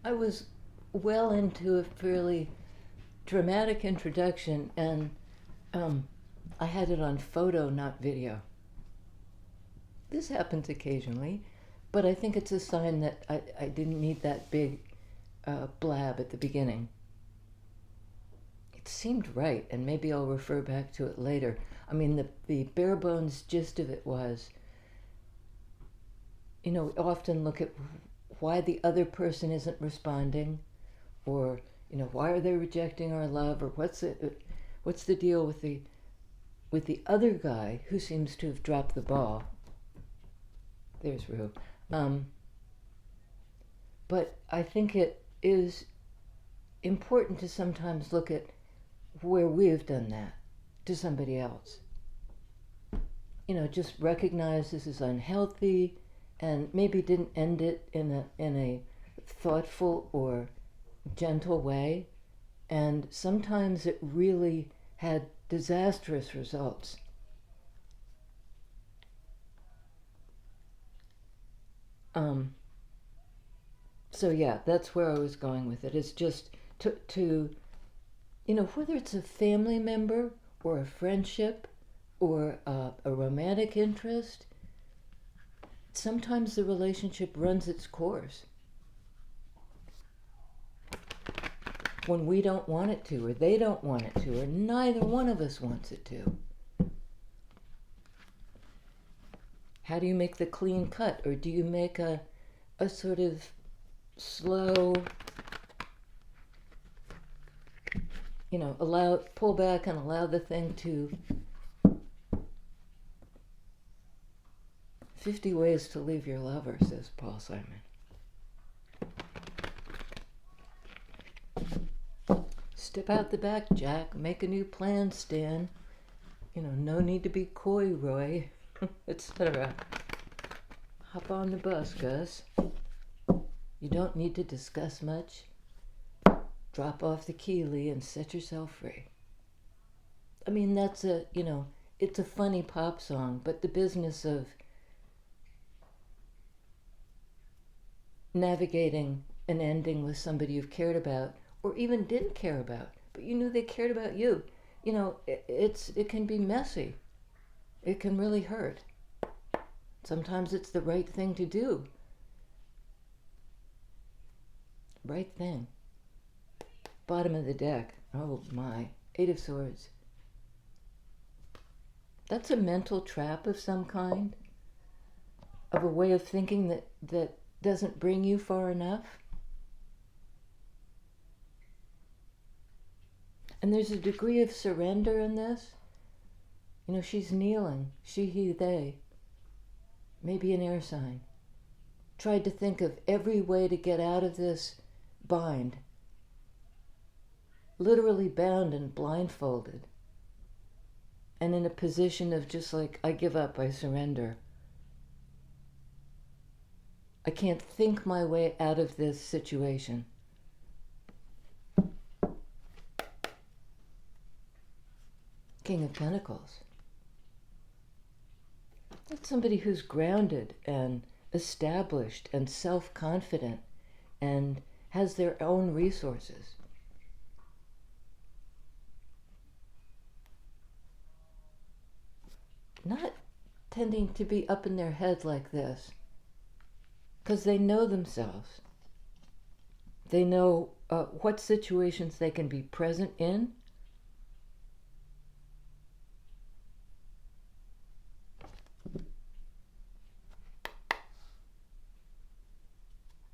I was well into a fairly dramatic introduction, and um, I had it on photo, not video. This happens occasionally, but I think it's a sign that I didn't need that big blab at the beginning. It seemed right, and maybe I'll refer back to it later. I mean, the bare bones gist of it was, we often look at why the other person isn't responding, or why are they rejecting our love, or what's the deal with the other guy who seems to have dropped the ball. There's Rue. But I think it is important to sometimes look at where we've done that to somebody else. Just recognize this is unhealthy, and maybe didn't end it in a thoughtful or gentle way. And sometimes it really had disastrous results. So yeah, that's where I was going with it. It's just to whether it's a family member or a friendship or a romantic interest, sometimes the relationship runs its course when we don't want it to, or they don't want it to, or neither one of us wants it to. How do you make the clean cut? Or do you make a sort of slow, pull back and allow the thing to 50 ways to leave your lover, says Paul Simon. Step out the back, Jack. Make a new plan, Stan. No need to be coy, Roy, etc. Hop on the bus, Gus. You don't need to discuss much. Drop off the key, Lee, and set yourself free. I mean, that's it's a funny pop song, but the business of navigating an ending with somebody you've cared about, or even didn't care about, but you knew they cared about you. It can be messy. It can really hurt. Sometimes it's the right thing to do. Right thing. Bottom of the deck. Oh my. 8 of Swords. That's a mental trap of some kind, of a way of thinking that doesn't bring you far enough. And there's a degree of surrender in this. She's kneeling. She, he, they. Maybe an air sign. Tried to think of every way to get out of this bind. Literally bound and blindfolded. And in a position of just like, I give up, I surrender. I can't think my way out of this situation. King of Pentacles. That's somebody who's grounded and established and self-confident and has their own resources. Not tending to be up in their head like this, because they know themselves. They know what situations they can be present in.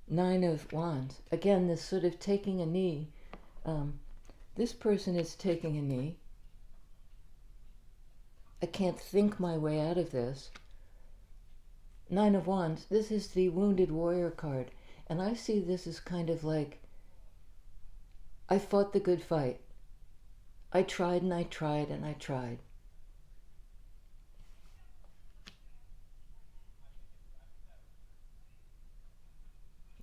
Nine of Wands. Again, this sort of taking a knee. This person is taking a knee. I can't think my way out of this. Nine of Wands. This is the Wounded Warrior card. And I see this as kind of like, I fought the good fight. I tried and I tried and I tried.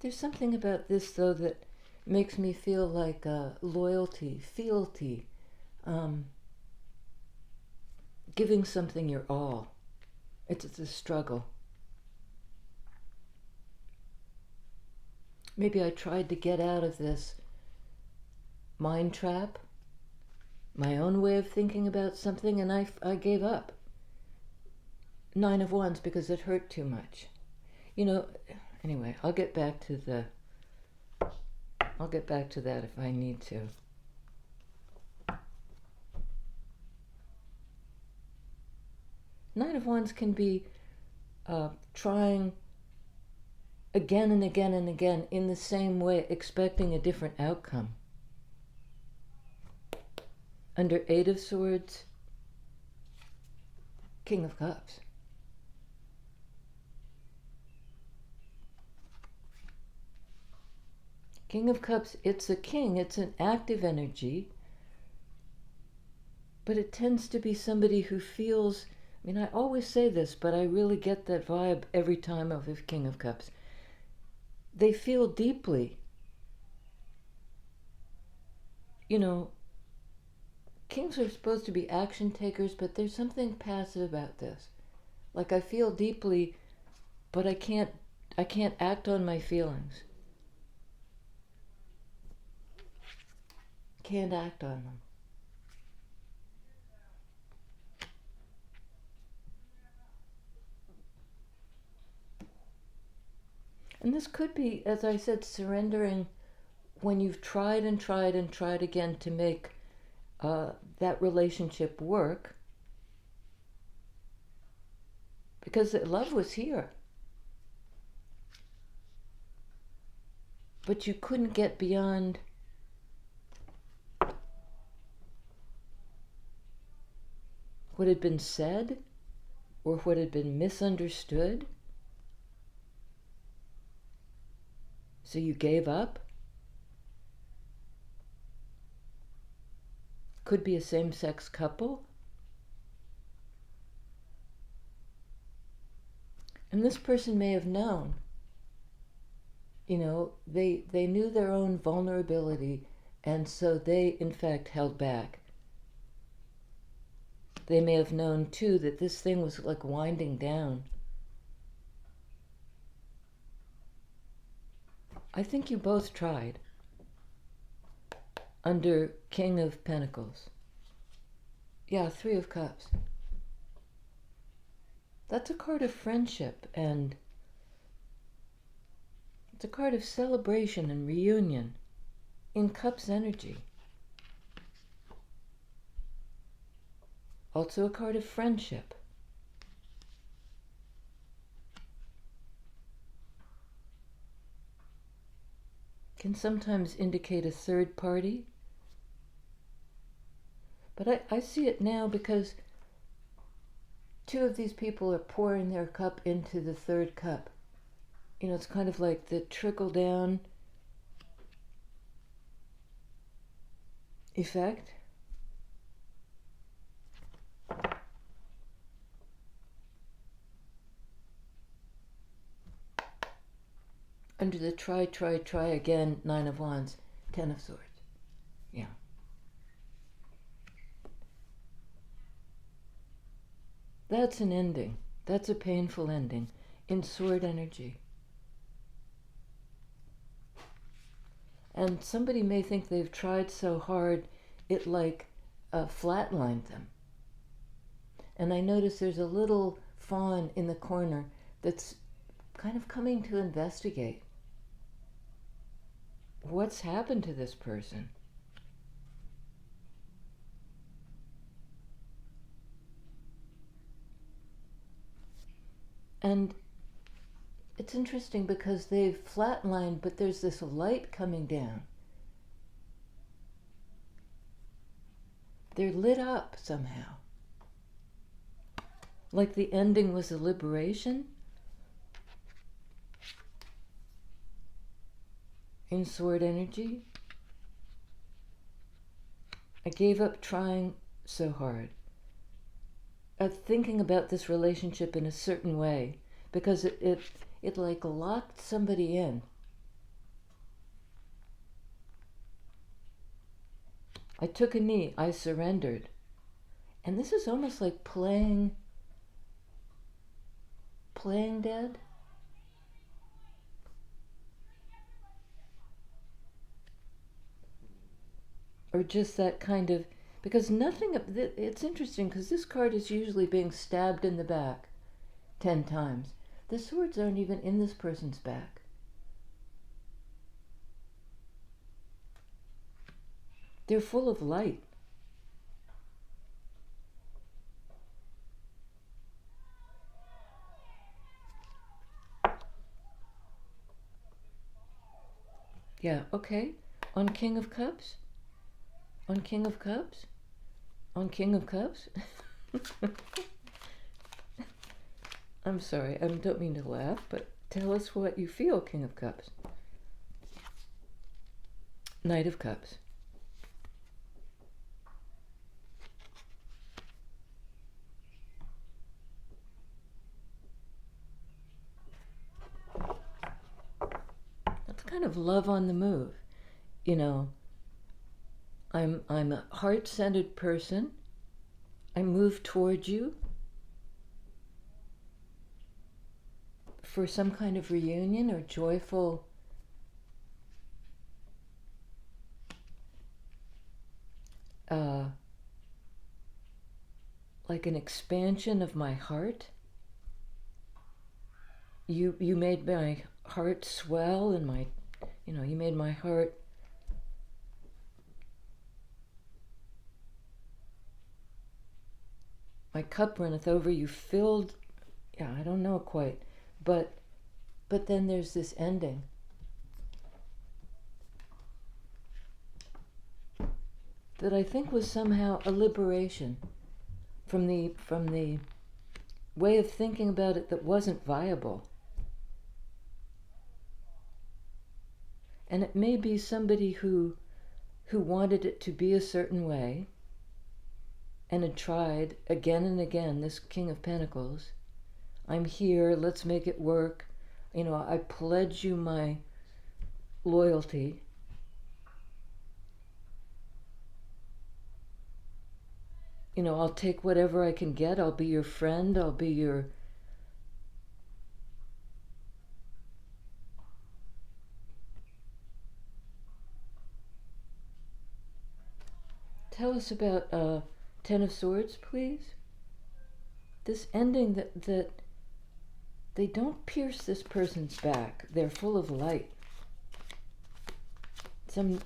There's something about this, though, that makes me feel like loyalty, fealty, giving something your all. It's a struggle. Maybe I tried to get out of this mind trap, my own way of thinking about something, and I gave up. Nine of Wands because it hurt too much. Anyway, I'll get back to that if I need to. Nine of Wands can be trying again and again and again in the same way, expecting a different outcome. Under Eight of Swords, King of Cups. King of Cups, it's a king, it's an active energy, but it tends to be somebody who feels, I always say this, but I really get that vibe every time of King of Cups. They feel deeply. Kings are supposed to be action takers, but there's something passive about this. Like I feel deeply, but I can't act on my feelings. Can't act on them. And this could be, as I said, surrendering when you've tried and tried and tried again to make that relationship work. Because love was here. But you couldn't get beyond what had been said or what had been misunderstood. So you gave up. Could be a same-sex couple. And this person may have known, they knew their own vulnerability, and so they, in fact, held back. They may have known, too, that this thing was like winding down. I think you both tried. Under King of Pentacles. Yeah, Three of Cups. That's a card of friendship, and it's a card of celebration and reunion in Cups energy. Also a card of friendship. Can sometimes indicate a third party. But I see it now because two of these people are pouring their cup into the third cup. It's kind of like the trickle down effect. Under the try again, Nine of Wands, Ten of Swords. Yeah. That's an ending. That's a painful ending in sword energy. And somebody may think they've tried so hard, it flatlined them. And I notice there's a little fawn in the corner that's kind of coming to investigate. What's happened to this person? And it's interesting because they've flatlined, but there's this light coming down. They're lit up somehow. Like the ending was a liberation. In sword energy, I gave up trying so hard at thinking about this relationship in a certain way because it like locked somebody in. I took a knee, I surrendered. And this is almost like playing dead. or just that kind of, because nothing, it's interesting because this card is usually being stabbed in the back 10 times. The swords aren't even in this person's back. They're full of light. Yeah, okay. On King of Cups? On King of Cups? On King of Cups? I'm sorry, I don't mean to laugh, but tell us what you feel, King of Cups. Knight of Cups. That's kind of love on the move. You know, I'm a heart-centered person. I move towards you for some kind of reunion or joyful like an expansion of my heart. You made my heart swell, and my, you know, you made my heart my cup runneth over. You filled, yeah, I don't know quite, but then there's this ending. That I think was somehow a liberation from the way of thinking about it that wasn't viable. And it may be somebody who wanted it to be a certain way and had tried again and again, this King of Pentacles. I'm here, let's make it work. You know, I pledge you my loyalty. You know, I'll take whatever I can get. I'll be your friend. I'll be your... Tell us about Ten of Swords, please. This ending that they don't pierce this person's back. They're full of light. Some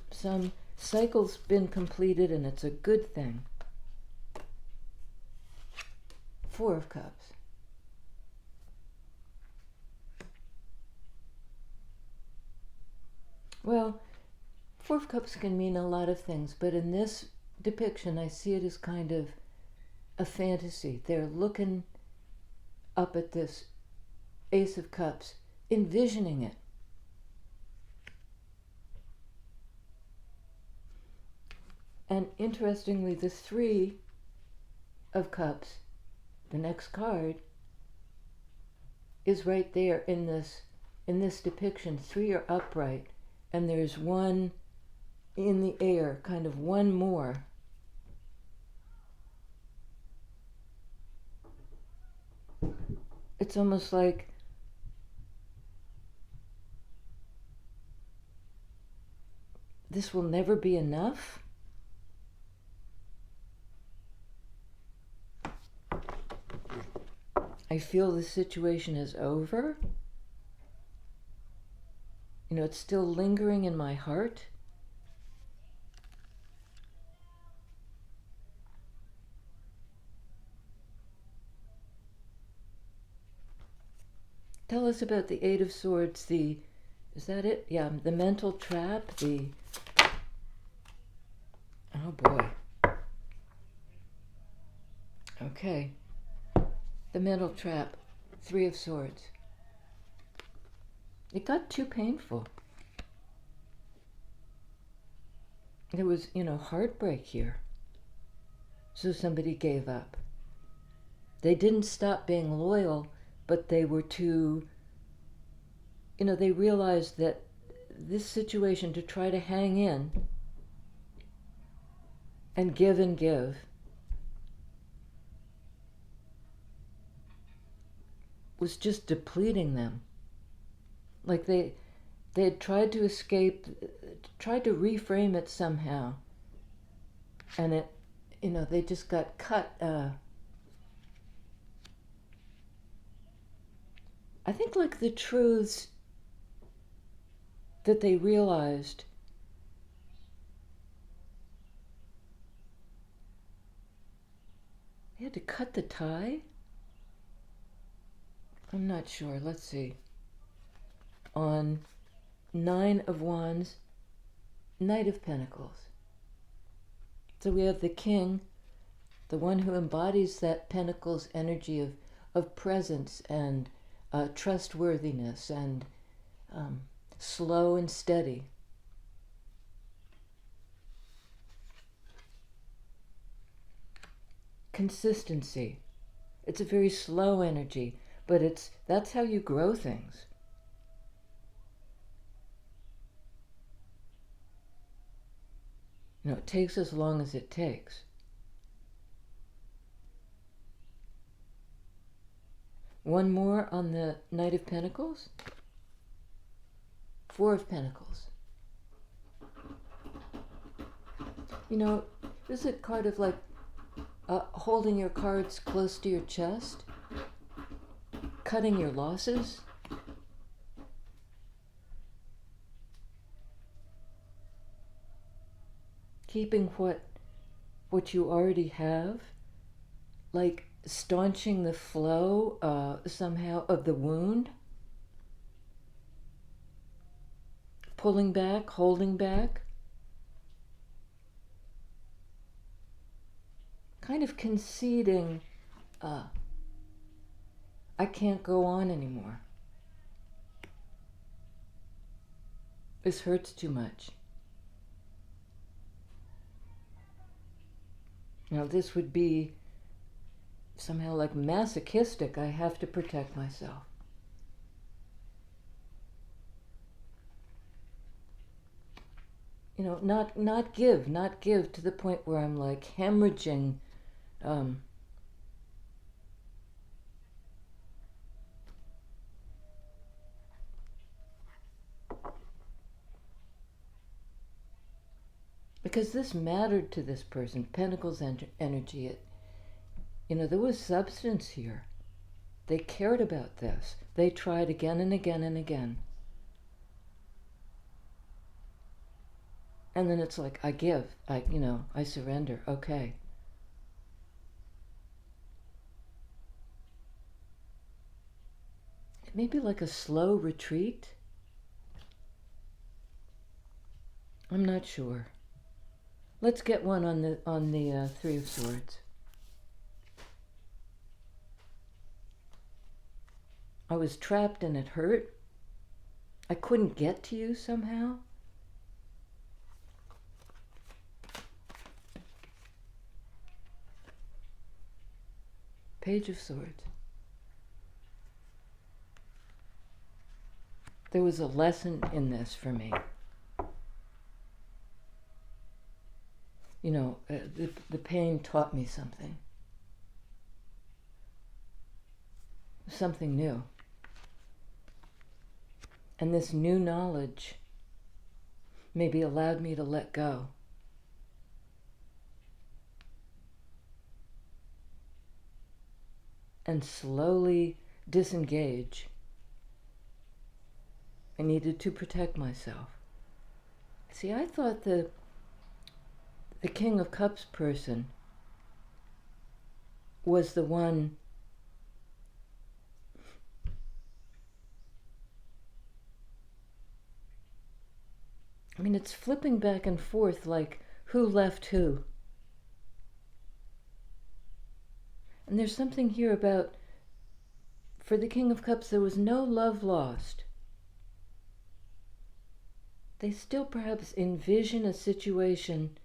cycle's been completed, and it's a good thing. Four of Cups. Well, Four of Cups can mean a lot of things, but in this depiction, I see it as kind of a fantasy. They're looking up at this Ace of Cups, envisioning it. And interestingly, the Three of Cups, the next card, is right there in this depiction. Three are upright, and there's one in the air, kind of one more. It's almost like this will never be enough. I feel the situation is over. You know, it's still lingering in my heart. Tell us about the Eight of Swords, is that it? Yeah, the mental trap, oh boy. Okay. The mental trap, Three of Swords. It got too painful. There was, you know, heartbreak here. So somebody gave up. They didn't stop being loyal, but they were too, you know, they realized that this situation, to try to hang in and give, was just depleting them. Like they had tried to escape, tried to reframe it somehow, And it, they just got cut. I think like the truths that they realized they had to cut the tie. I'm not sure. Let's see. On Nine of Wands, Knight of Pentacles. So we have the king, the one who embodies that Pentacles energy of presence and trustworthiness and slow and steady. Consistency. It's a very slow energy, but that's how you grow things. It takes as long as it takes. One more on the Knight of Pentacles. Four of Pentacles. This is a card of like holding your cards close to your chest, cutting your losses. Keeping what you already have, like staunching the flow somehow of the wound, pulling back, holding back, kind of conceding, I can't go on anymore. This hurts too much. Now this would be somehow like masochistic. I have to protect myself. Not give to the point where I'm like hemorrhaging. Because this mattered to this person, Pentacles energy. There was substance here. They cared about this. They tried again and again and again. And then it's like, I give, I surrender, okay. Maybe like a slow retreat? I'm not sure. Let's get one on the Three of Swords. I was trapped and it hurt. I couldn't get to you somehow. Page of Swords. There was a lesson in this for me. The pain taught me something. Something new. And this new knowledge maybe allowed me to let go. And slowly disengage. I needed to protect myself. See, I thought the King of Cups person was the one it's flipping back and forth like who left who. And there's something here about, for the King of Cups, there was no love lost. They still perhaps envision a situation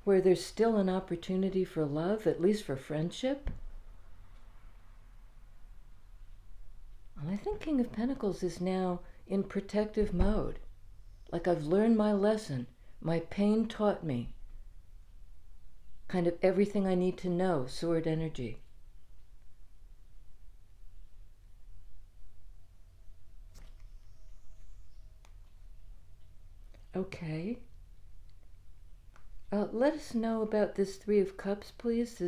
where there's still an opportunity for love, at least for friendship. And I think King of Pentacles is now in protective mode. Like I've learned my lesson. My pain taught me kind of everything I need to know, sword energy. Okay. Let us know about this Three of Cups, please.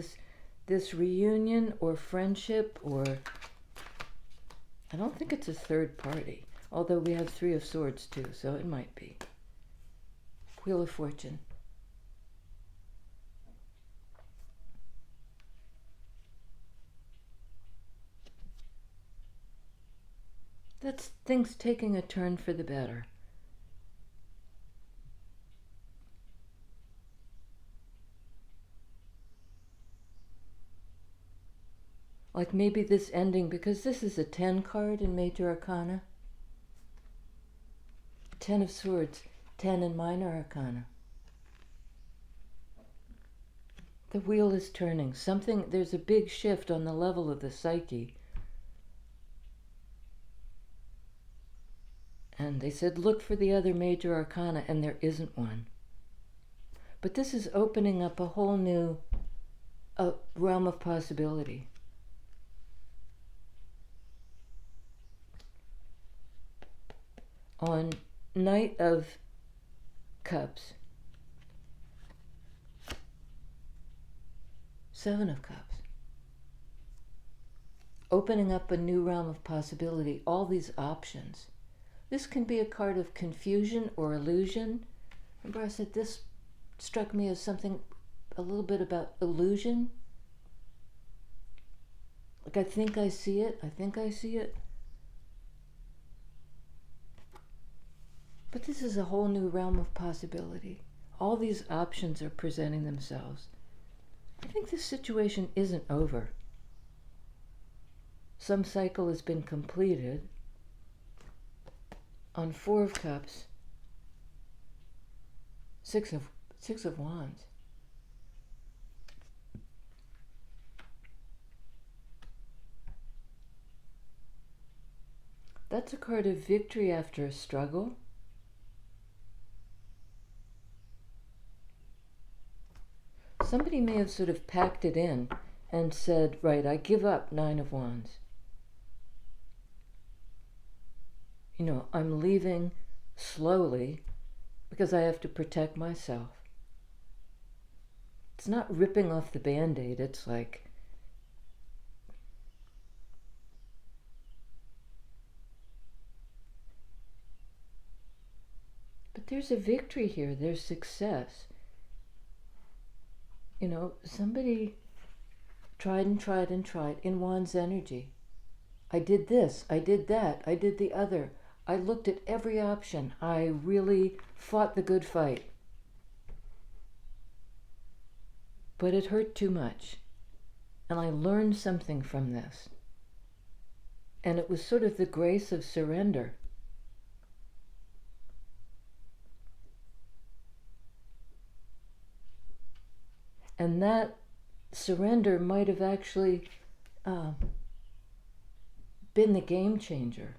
This reunion or friendship, or I don't think it's a third party, although we have Three of Swords too, so it might be. Wheel of Fortune. That's things taking a turn for the better. Like maybe this ending, because this is a 10 card in Major Arcana. 10 of Swords, 10 in Minor Arcana. The wheel is turning. There's a big shift on the level of the psyche. And they said, look for the other Major Arcana, and there isn't one. But this is opening up a whole new realm of possibility. On Knight of Cups, 7 of Cups, opening up a new realm of possibility, all these options. This can be a card of confusion or illusion. Remember I said this struck me as something a little bit about illusion? Like I think I see it. But this is a whole new realm of possibility. All these options are presenting themselves. I think this situation isn't over. Some cycle has been completed. On 4 of Cups, 6 of Wands. That's a card of victory after a struggle. Somebody may have sort of packed it in and said, right, I give up 9 of Wands. You know, I'm leaving slowly because I have to protect myself. It's not ripping off the Band-Aid. It's like, but there's a victory here. There's success. You know, somebody tried in Wands energy. I did this, I did that, I did the other. I looked at every option. I really fought the good fight. But it hurt too much. And I learned something from this. And it was sort of the grace of surrender. And that surrender might have actually been the game changer.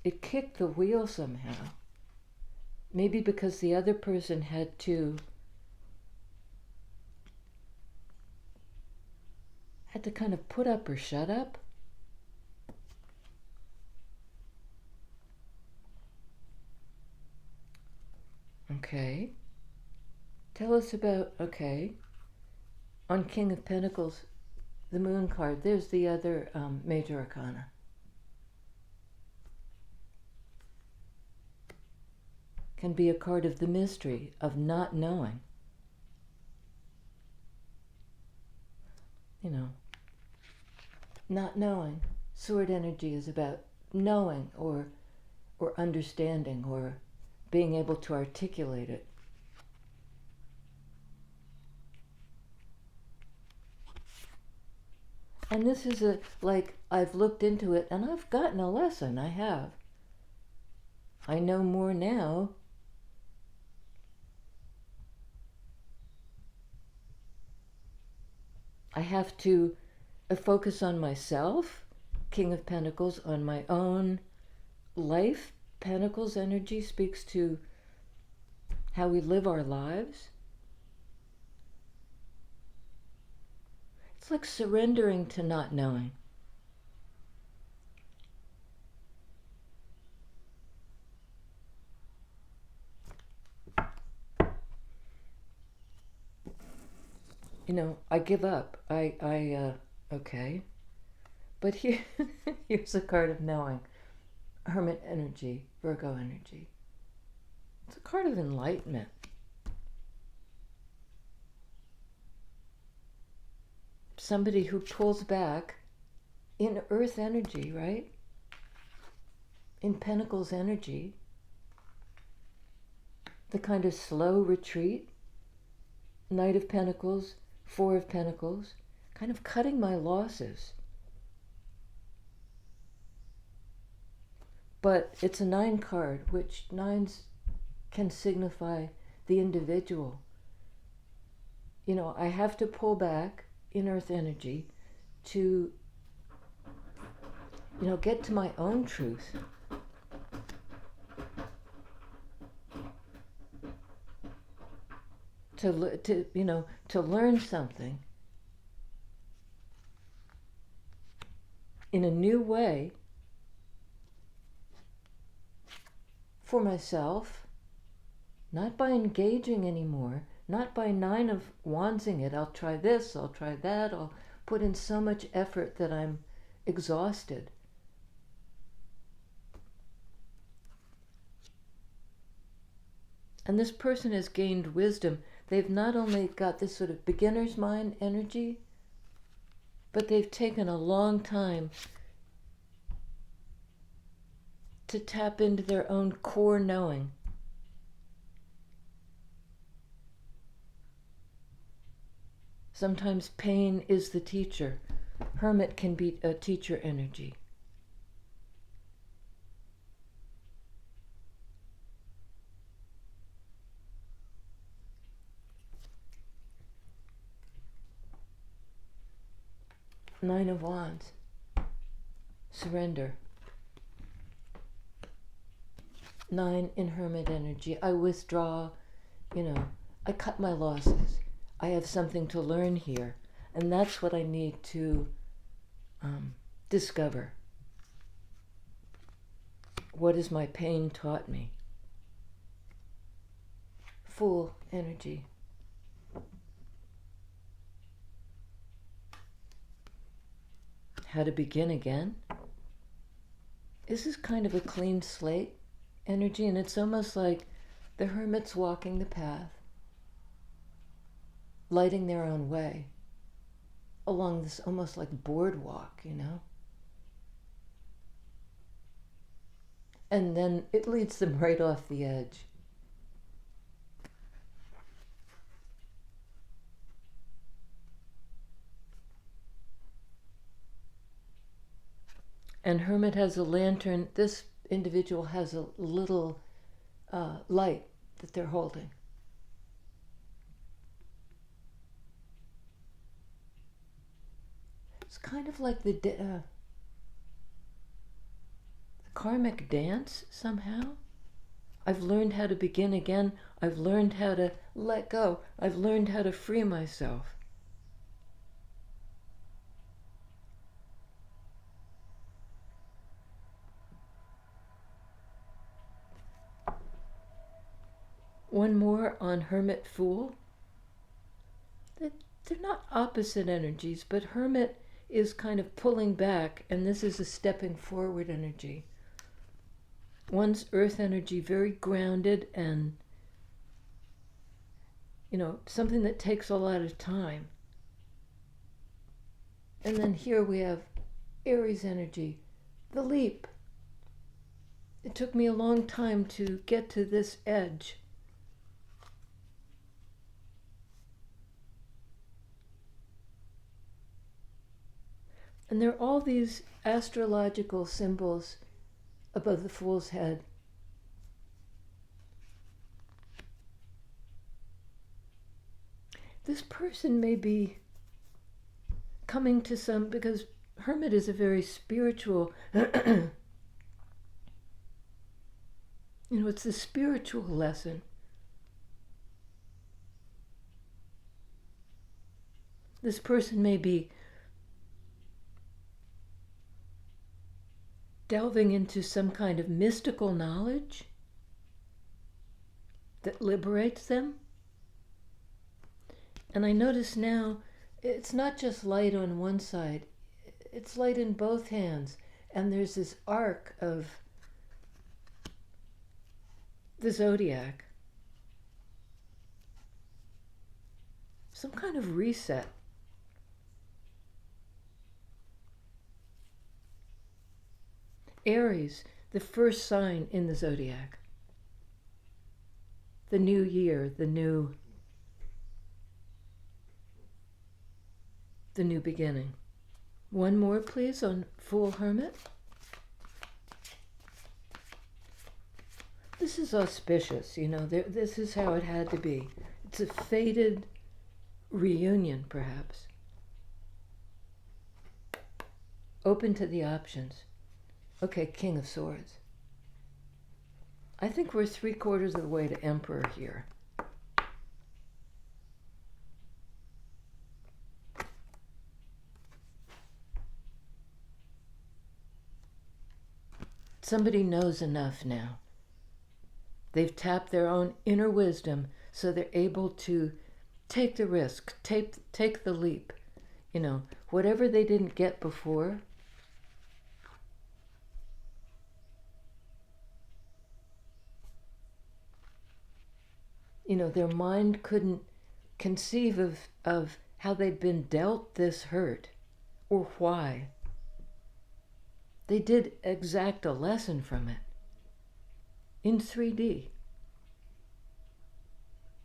It kicked the wheel somehow. Maybe because the other person had to kind of put up or shut up. Okay. Tell us about, okay. On King of Pentacles, the Moon card, there's the other Major Arcana. Can be a card of the mystery, of not knowing. You know, not knowing. Sword energy is about knowing or understanding or being able to articulate it. And this is like, I've looked into it and I've gotten a lesson. I have. I know more now. I have to focus on myself, King of Pentacles, on my own life. Pentacles energy speaks to how we live our lives. It's like surrendering to not knowing. I give up. Okay. But here's a card of knowing. Hermit energy, Virgo energy. It's a card of enlightenment. Somebody who pulls back in earth energy, right? In Pentacles energy. The kind of slow retreat. Knight of Pentacles, Four of Pentacles. Kind of cutting my losses. But it's a 9 card, which 9s can signify the individual. I have to pull back in earth energy to, get to my own truth. To learn something in a new way for myself, not by engaging anymore, not by 9 of wandsing it. I'll try this, I'll try that, I'll put in so much effort that I'm exhausted. And this person has gained wisdom. They've not only got this sort of beginner's mind energy, but they've taken a long time to tap into their own core knowing. Sometimes pain is the teacher. Hermit can be a teacher energy. Nine of Wands. Surrender. 9 in Hermit energy. I withdraw, I cut my losses. I have something to learn here. And that's what I need to discover. What has my pain taught me? Fool energy. How to begin again. This is kind of a clean slate energy, and it's almost like the hermits walking the path, lighting their own way along this almost like boardwalk, And then it leads them right off the edge. And Hermit has a lantern. This individual has a little light that they're holding. It's kind of like the karmic dance somehow. I've learned how to begin again. I've learned how to let go. I've learned how to free myself. One more on Hermit Fool. They're not opposite energies, but Hermit is kind of pulling back, and this is a stepping forward energy. One's earth energy, very grounded and, something that takes a lot of time. And then here we have Aries energy, the leap. It took me a long time to get to this edge. And there are all these astrological symbols above the Fool's head. This person may be coming to because Hermit is a very spiritual, it's a spiritual lesson. This person may be delving into some kind of mystical knowledge that liberates them. And I notice now it's not just light on one side, it's light in both hands. And there's this arc of the zodiac, some kind of reset. Aries, the first sign in the zodiac. The new year, the new beginning. One more, please, on Fool Hermit. This is auspicious, this is how it had to be. It's a fated reunion, perhaps. Open to the options. Okay, King of Swords. I think we're 3/4 of the way to Emperor here. Somebody knows enough now. They've tapped their own inner wisdom, so they're able to take the risk, take the leap. Whatever they didn't get before, their mind couldn't conceive of how they'd been dealt this hurt or why. They did exact a lesson from it in 3D.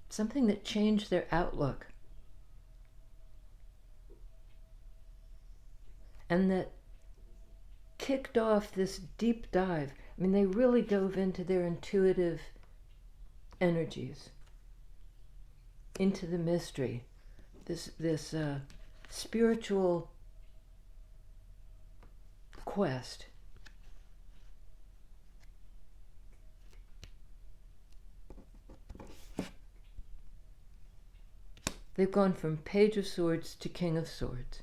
Something that changed their outlook. And that kicked off this deep dive. They really dove into their intuitive energies, into the mystery, this spiritual quest. They've gone from Page of Swords to King of Swords.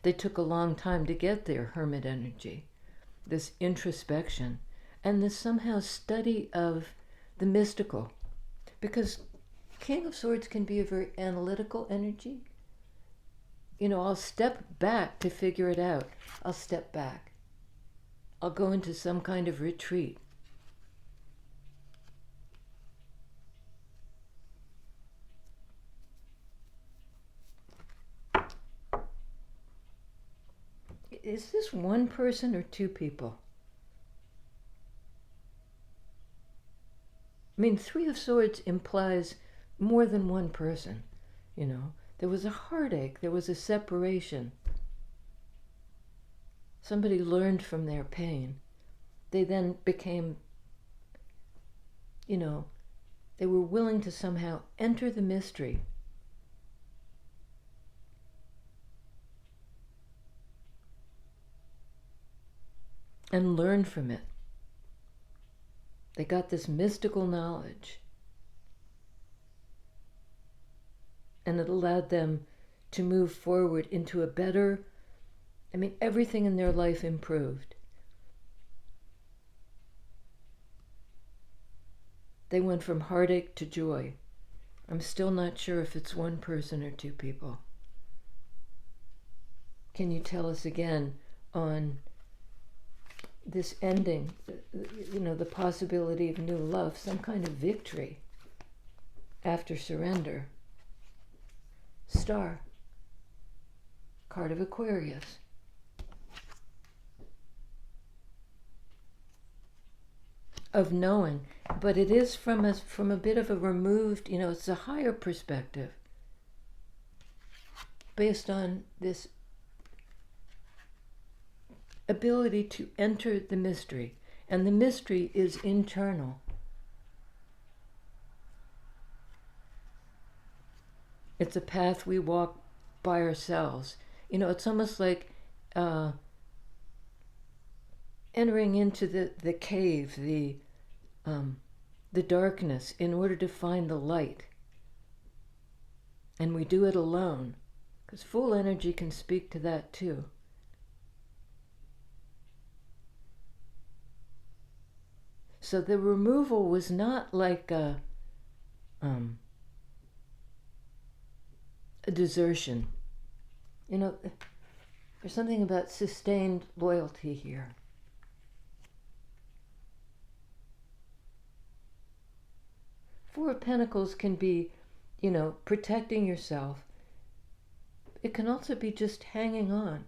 They took a long time to get there, Hermit energy, this introspection, and this somehow study of the mystical. Because King of Swords can be a very analytical energy. I'll step back to figure it out. I'll step back. I'll go into some kind of retreat. Is this one person or two people? Three of Swords implies more than one person, There was a heartache, there was a separation. Somebody learned from their pain. They then became, they were willing to somehow enter the mystery. And learn from it. They got this mystical knowledge. And it allowed them to move forward into a better, everything in their life improved. They went from heartache to joy. I'm still not sure if it's one person or two people. Can you tell us again on this ending, the possibility of new love, some kind of victory after surrender? Star, card of Aquarius. Of knowing, but it is from a bit of a removed, it's a higher perspective based on this ability to enter the mystery. And the mystery is internal. It's a path we walk by ourselves. It's almost like entering into the cave, the darkness, in order to find the light. And we do it alone, because Fool energy can speak to that too. So the removal was not like a desertion. You know, there's something about sustained loyalty here. Four of Pentacles can be, you know, protecting yourself. It can also be just hanging on.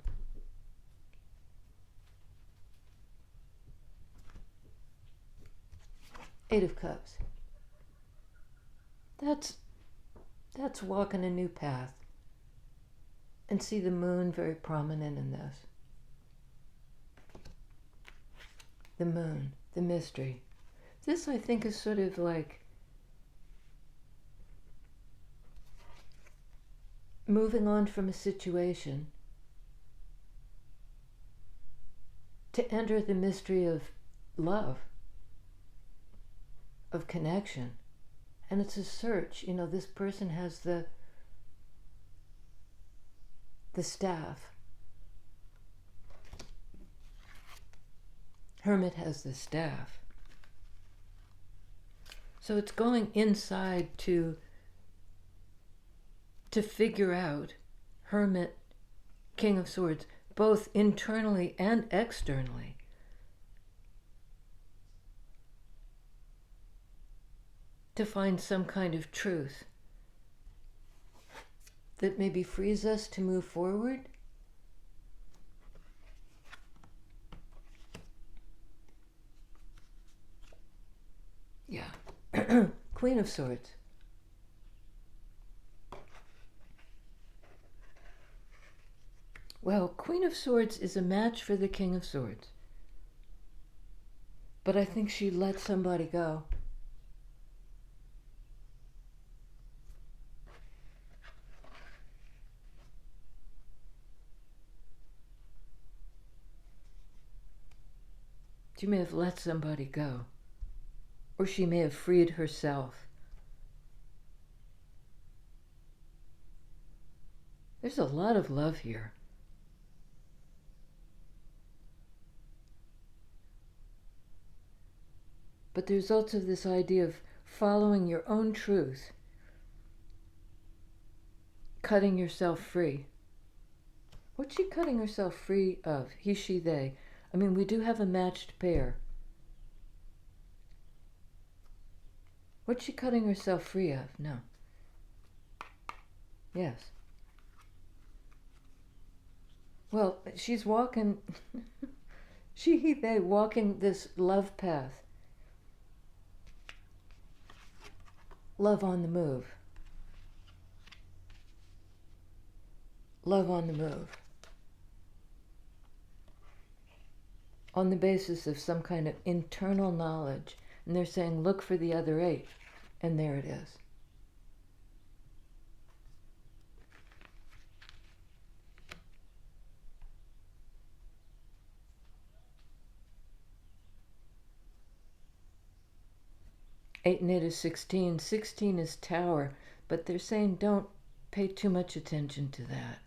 Eight of Cups. That's walking a new path. And see the moon very prominent in this. The moon, the mystery. This, I think, is sort of like moving on from a situation to enter the mystery of love, of connection. And it's a search. You know, this person has the staff. Hermit has the staff. So it's going inside to figure out, Hermit, King of Swords, both internally and externally. To find some kind of truth that maybe frees us to move forward. Yeah. Queen of Swords. Well, Queen of Swords is a match for the King of Swords. But I think she let somebody go. She may have let somebody go. Or she may have freed herself. There's a lot of love here. But there's also this idea of following your own truth, cutting yourself free. What's she cutting herself free of? He, she, they. I mean, we do have a matched pair. What's she cutting herself free of? No. Yes. Well, she's walking, she, he, they, walking this love path. Love on the move. Love on the move. On the basis of some kind of internal knowledge. And they're saying, look for the other eight. And there it is. Eight and eight is 16. 16 is Tower. But they're saying don't pay too much attention to that.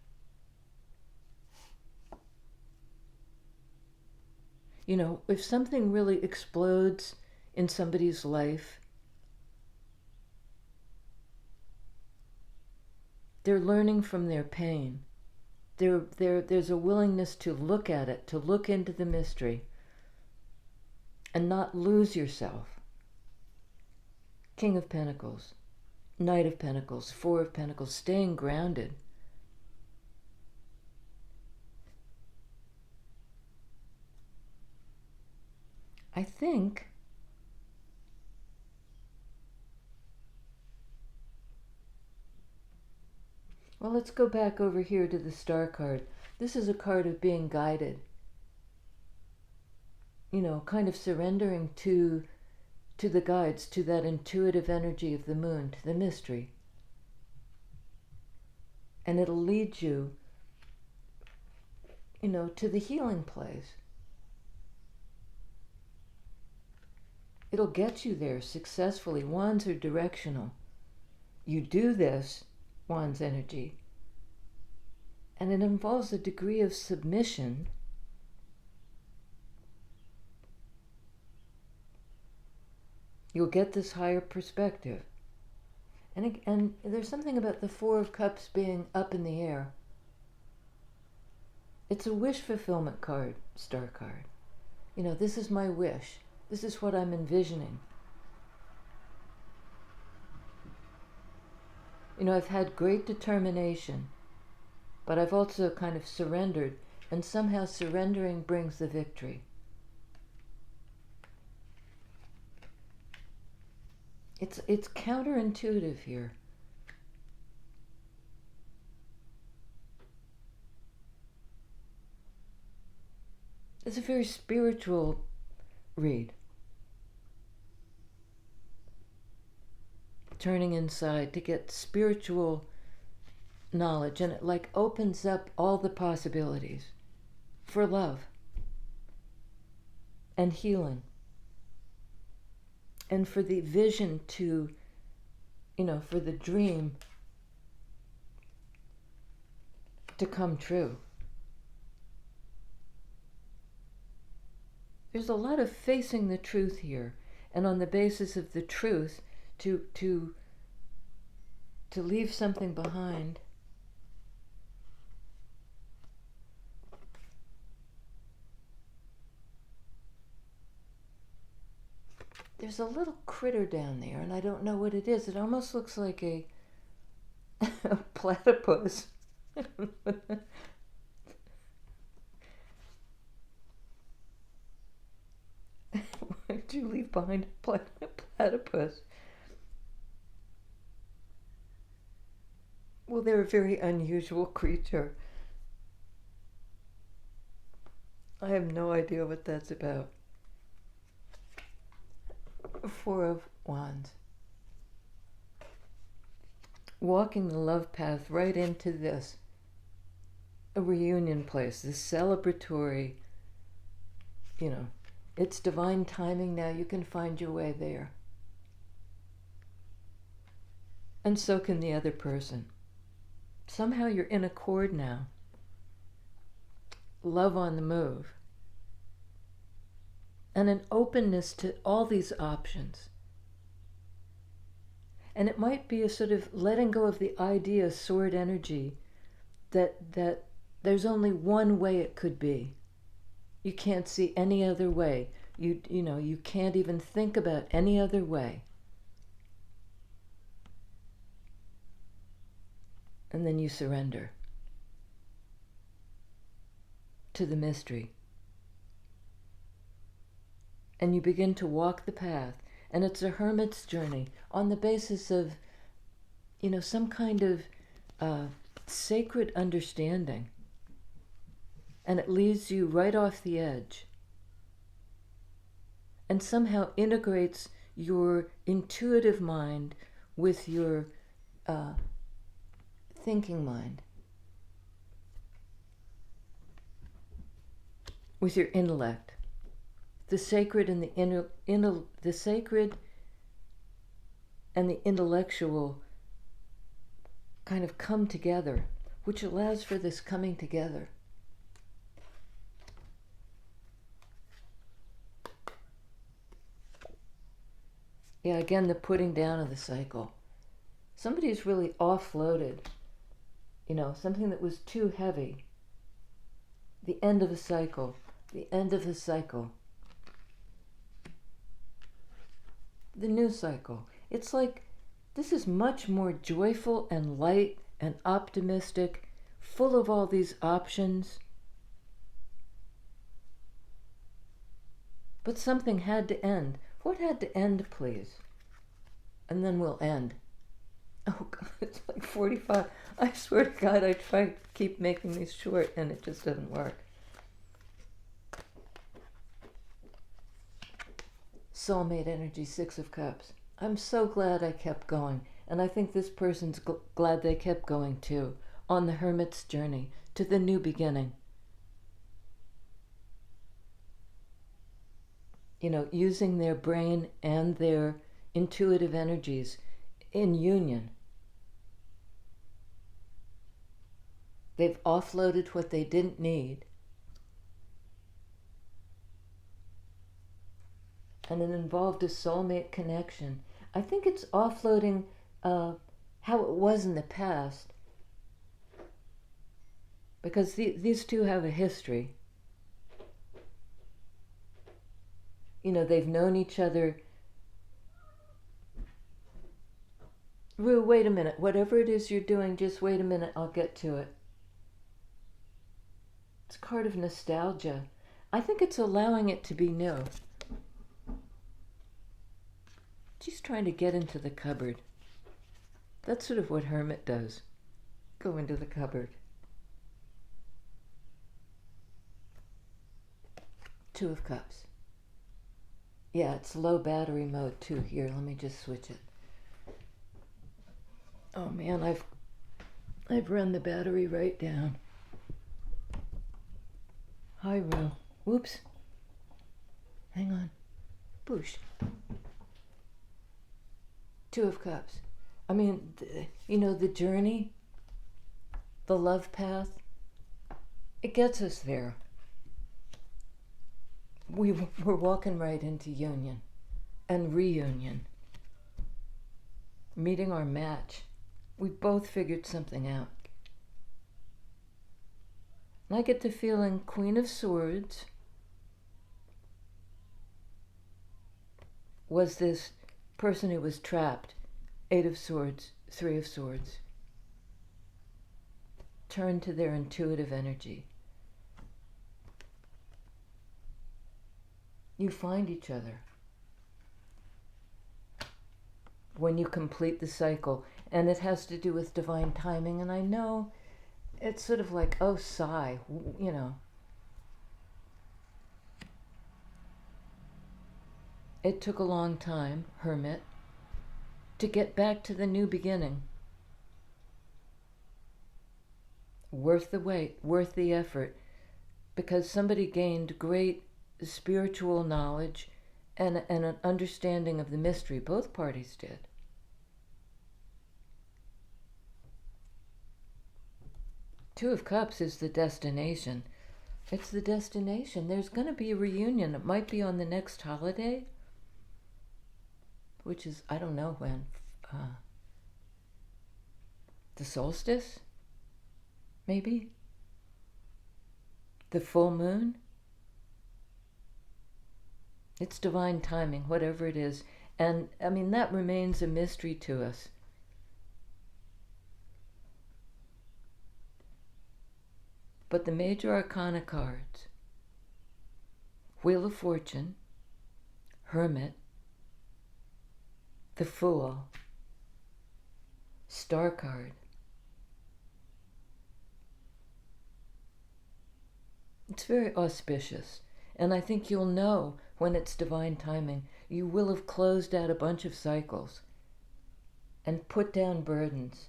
You know, if something really explodes in somebody's life, they're learning from their pain. There's a willingness to look at it, to look into the mystery, and not lose yourself. King of Pentacles, Knight of Pentacles, Four of Pentacles, staying grounded. I think well, let's go back over here to the Star card. This is a card of being guided. You know, kind of surrendering to the guides, to that intuitive energy of the moon, to the mystery. And it'll lead you, you know, to the healing place. It'll get you there successfully. Wands are directional. You do this, Wands energy, and it involves a degree of submission you'll get this higher perspective. And there's something about the Four of Cups being up in the air. It's a wish fulfillment card, star card. This is my wish. This is what I'm envisioning. I've had great determination, but I've also kind of surrendered, and somehow surrendering brings the victory. It's counterintuitive here. It's a very spiritual read. Turning inside to get spiritual knowledge, and it like opens up all the possibilities for love and healing, and for the vision to, for the dream to come true. There's a lot of facing the truth here, and on the basis of the truth to leave something behind. There's a little critter down there, and I don't know what it is. It almost looks like a platypus. Why did you leave behind a platypus? Well, they're a very unusual creature. I have no idea what that's about. Four of Wands. Walking the love path right into this, a reunion place, this celebratory, it's divine timing now. You can find your way there. And so can the other person. Somehow you're in accord now. Love on the move. And an openness to all these options. And it might be a sort of letting go of the idea, sword energy, that there's only one way it could be. You can't see any other way. You can't even think about any other way. And then you surrender to the mystery. And you begin to walk the path. And it's a hermit's journey on the basis of, some kind of sacred understanding. And it leads you right off the edge. And somehow integrates your intuitive mind with your thinking mind. With your intellect. The sacred and the sacred and the intellectual kind of come together, which allows for this coming together. Yeah, again, the putting down of the cycle. Somebody's really offloaded, something that was too heavy. The end of a cycle. The end of the cycle. The new cycle. It's like this is much more joyful and light and optimistic, full of all these options. But something had to end. What had to end, please? And then we'll end. Oh God, it's like 45. I swear to God, I try to keep making these short and it just doesn't work. Soulmate energy, Six of Cups. I'm so glad I kept going. And I think this person's glad they kept going too. On the hermit's journey to the new beginning. Using their brain and their intuitive energies in union. They've offloaded what they didn't need. And it involved a soulmate connection. I think it's offloading how it was in the past, because these two have a history. You know, they've known each other. Rue, wait a minute. Whatever it is you're doing, just wait a minute. I'll get to it. It's a card of nostalgia. I think it's allowing it to be new. She's trying to get into the cupboard. That's sort of what Hermit does. Go into the cupboard. Two of Cups. Yeah, it's low battery mode too. Here, let me just switch it. Oh man, I've run the battery right down. Hi, Rue. Whoops. Hang on. Boosh. Two of Cups. I mean, you know, the journey, the love path, it gets us there. We're walking right into union and reunion, meeting our match. We both figured something out. And I get the feeling Queen of Swords was this person who was trapped. Eight of Swords, Three of Swords. Turn to their intuitive energy. You find each other when you complete the cycle, and it has to do with divine timing. And I know it's sort of like, oh, sigh, you know. It took a long time, Hermit, to get back to the new beginning. Worth the wait, worth the effort, because somebody gained great spiritual knowledge and an understanding of the mystery. Both parties did. Two of Cups is the destination. It's the destination. There's going to be a reunion. It might be on the next holiday, which is, I don't know when. The solstice? Maybe? The full moon? It's divine timing, whatever it is. And, I mean, that remains a mystery to us. But the major arcana cards, Wheel of Fortune, Hermit, the Fool, Star card. It's very auspicious. And I think you'll know when it's divine timing. You will have closed out a bunch of cycles and put down burdens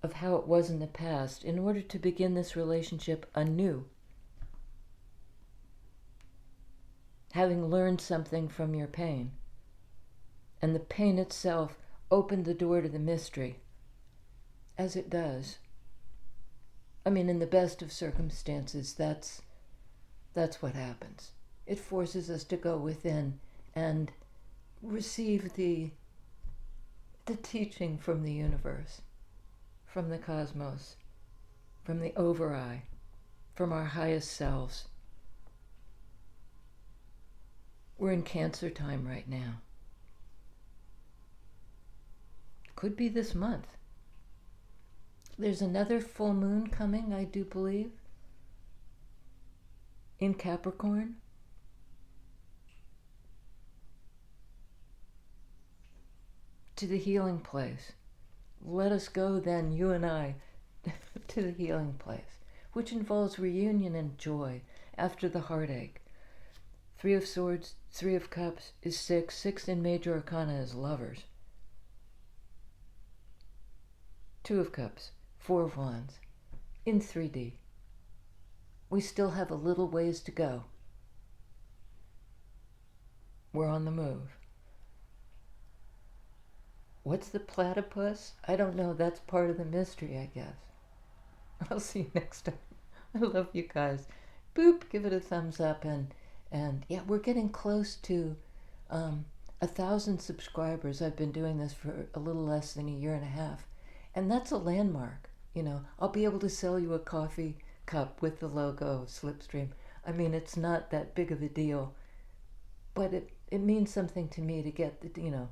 of how it was in the past in order to begin this relationship anew. Having learned something from your pain. And the pain itself opened the door to the mystery, as it does. I mean, in the best of circumstances, that's what happens. It forces us to go within and receive the teaching from the universe, from the cosmos, from the over-I, from our highest selves. We're in Cancer time right now. Could be this month. There's another full moon coming, I do believe, in Capricorn. To the healing place. Let us go then, you and I, to the healing place, which involves reunion and joy after the heartache. Three of Swords, Three of Cups is six. Six in major arcana is lovers. Two of Cups, Four of Wands, in 3D. We still have a little ways to go. We're on the move. What's the platypus? I don't know. That's part of the mystery, I guess. I'll see you next time. I love you guys. Boop, give it a thumbs up. And yeah, we're getting close to 1,000 subscribers. I've been doing this for a little less than a year and a half. And that's a landmark. You know, I'll be able to sell you a coffee cup with the logo Slipstream. I mean, it's not that big of a deal, but it means something to me to get the, you know,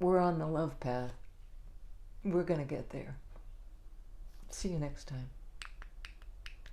we're on the love path. We're going to get there. See you next time.